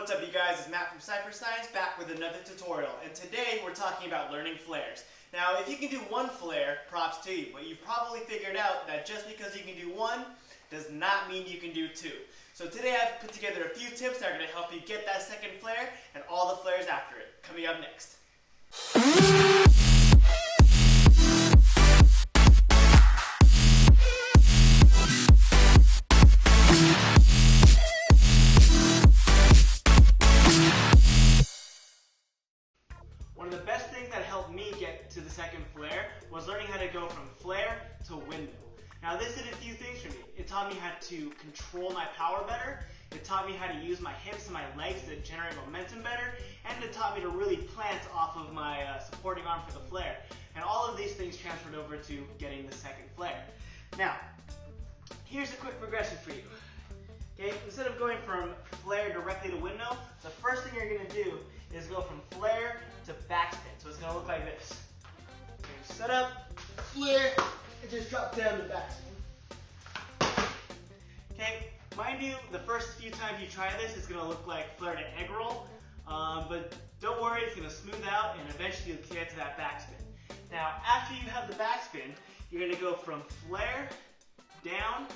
What's up, you guys? It's Matt from Cypher Science back with another tutorial, and today we're talking about learning flares. Now, if you can do one flare, props to you, but you've probably figured out that just because you can do one does not mean you can do two. So today I've put together a few tips that are going to help you get that second flare and all the flares after it. Coming up next. One of the best things that helped me get to the second flare was learning how to go from flare to windmill. Now this did a few things for me. It taught me how to control my power better, it taught me how to use my hips and my legs to generate momentum better, and it taught me to really plant off of my supporting arm for the flare. And all of these things transferred over to getting the second flare. Now, here's a quick progression for you. Okay, instead of going from flare directly to windmill, the first thing you're going to do is go from flare to backspin. So it's going to look like this. Okay, set up, flare, and just drop down to backspin. Okay, mind you, the first few times you try this, it's going to look like flare to egg roll. But don't worry, it's going to smooth out and eventually you'll get to that backspin. Now, after you have the backspin, you're going to go from flare down,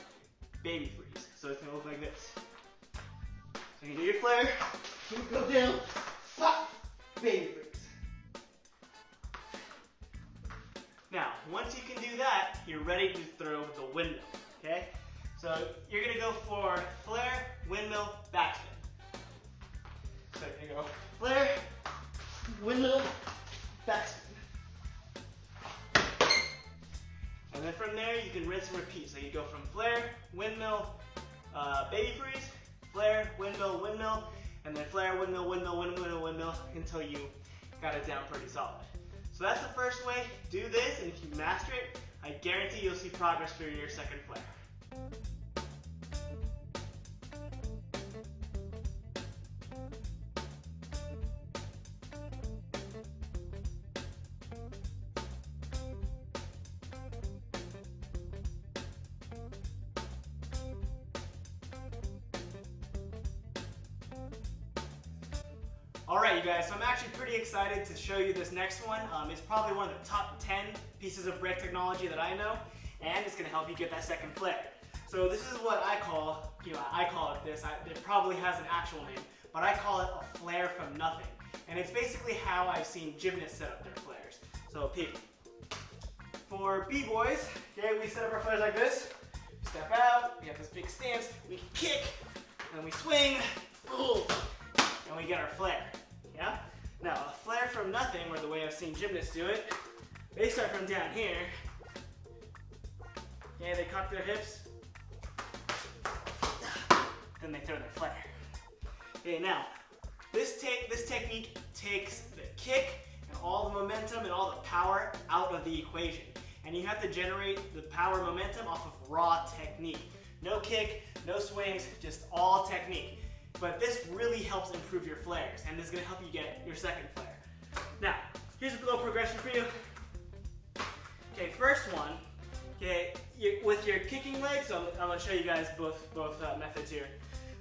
baby freeze. So it's going to look like this. So you do your flare, you go down, pop, baby freeze. Now, once you can do that, you're ready to throw the windmill, okay? So you're going to go for flare, windmill, backspin. So you go flare, windmill, backspin. And then from there, you can rinse and repeat. So you go from flare, windmill, baby freeze, flare, windmill, windmill, and then flare, windmill, windmill, windmill, windmill, until you got it down pretty solid. So that's the first way. Do this, and if you master it, I guarantee you'll see progress for your second flare. Alright, you guys, so I'm actually pretty excited to show you this next one. It's probably one of the top 10 pieces of brake technology that I know, and it's going to help you get that second flare. So this is what I call, I call it this. It probably has an actual name, but I call it a flare from nothing. And it's basically how I've seen gymnasts set up their flares. So people, for b-boys, okay, we set up our flares like this. We step out, we have this big stance, we kick, and we swing, and we get our flare. Yeah? Now, a flare from nothing, or the way I've seen gymnasts do it, they start from down here. Okay, they cock their hips. Then they throw their flare. Okay, now, this technique takes the kick and all the momentum and all the power out of the equation. And you have to generate the power momentum off of raw technique. No kick, no swings, just all technique. But this really helps improve your flares, and this is going to help you get your second flare. Now, here's a little progression for you. Okay, first one, okay, with your kicking leg, so I'm going to show you guys both methods here.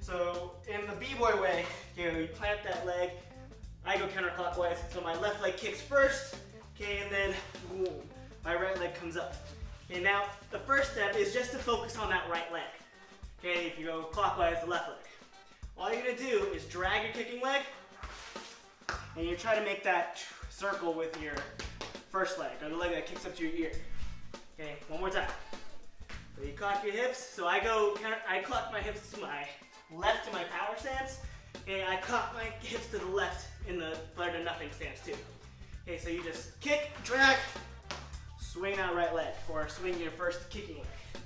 So in the b-boy way, okay, you plant that leg, I go counterclockwise, so my left leg kicks first, okay, and then boom, my right leg comes up. Okay, now the first step is just to focus on that right leg. Okay, if you go clockwise, the left leg. All you're going to do is drag your kicking leg, and you try to make that circle with your first leg, or the leg that kicks up to your ear. Okay, one more time. So you cock your hips. So I clock my hips to my left in my power stance, and I cock my hips to the left in the flare to nothing stance too. Okay, so you just kick, drag, swing that right leg, or swing your first kicking leg.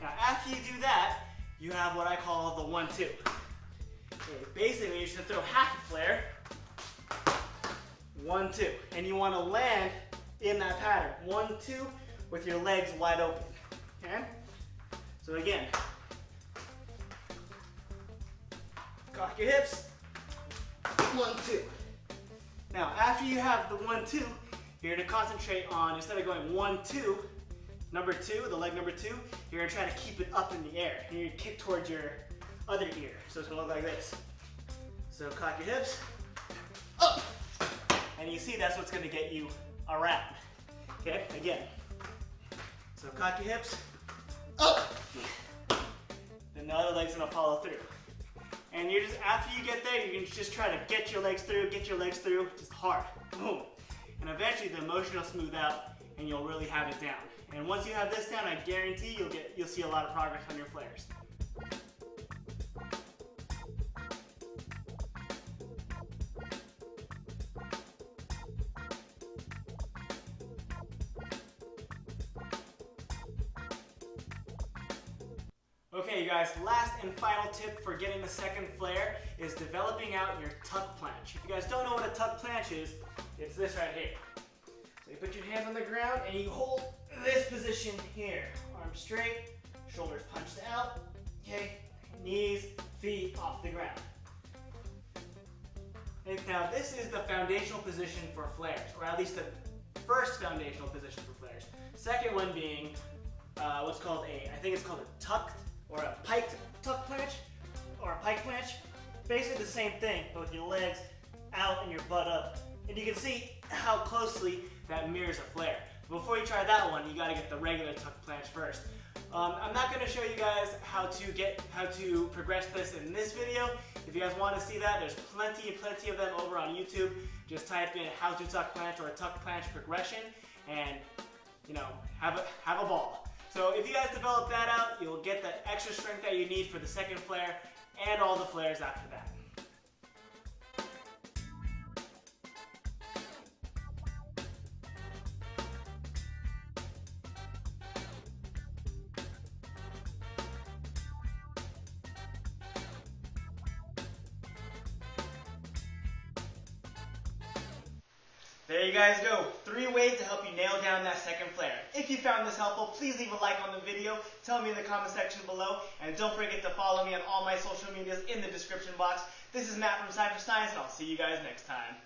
Now after you do that, you have what I call the 1-2. Okay, basically, you're just going to throw half a flare, 1-2, and you want to land in that pattern, 1-2, with your legs wide open, okay? So again, cock your hips, 1-2. Now, after you have the 1-2, you're going to concentrate on, instead of going 1-2, number 2, the leg number 2, you're going to try to keep it up in the air, and you're going to kick towards your other ear. So it's going to look like this. So cock your hips, up. And you see that's what's going to get you around. Okay, again. So cock your hips, up. Then the other leg's going to follow through. And you're just, after you get there, you can just try to get your legs through, just hard. Boom. And eventually the motion will smooth out and you'll really have it down. And once you have this down, I guarantee you'll see a lot of progress on your flares. Okay, you guys, last and final tip for getting the second flare is developing out your tuck planche. If you guys don't know what a tuck planche is, it's this right here. So you put your hands on the ground and you hold this position here. Arms straight, shoulders punched out, okay? Knees, feet off the ground. And now this is the foundational position for flares, or at least the first foundational position for flares. Second one being what's called I think it's called a tucked or a piked tuck planche, or a pike planche. Basically the same thing, but with your legs out and your butt up. And you can see how closely that mirrors a flare. Before you try that one, you gotta get the regular tuck planche first. I'm not gonna show you guys how to progress this in this video. If you guys wanna see that, there's plenty of them over on YouTube. Just type in how to tuck planche or a tuck planche progression and, you know, have a ball. So if you guys develop that out, you'll get the extra strength that you need for the second flare and all the flares after that. There you guys go. 3 ways to help you nail down that second flare. If you found this helpful, please leave a like on the video. Tell me in the comment section below. And don't forget to follow me on all my social medias in the description box. This is Matt from Cypher Science, and I'll see you guys next time.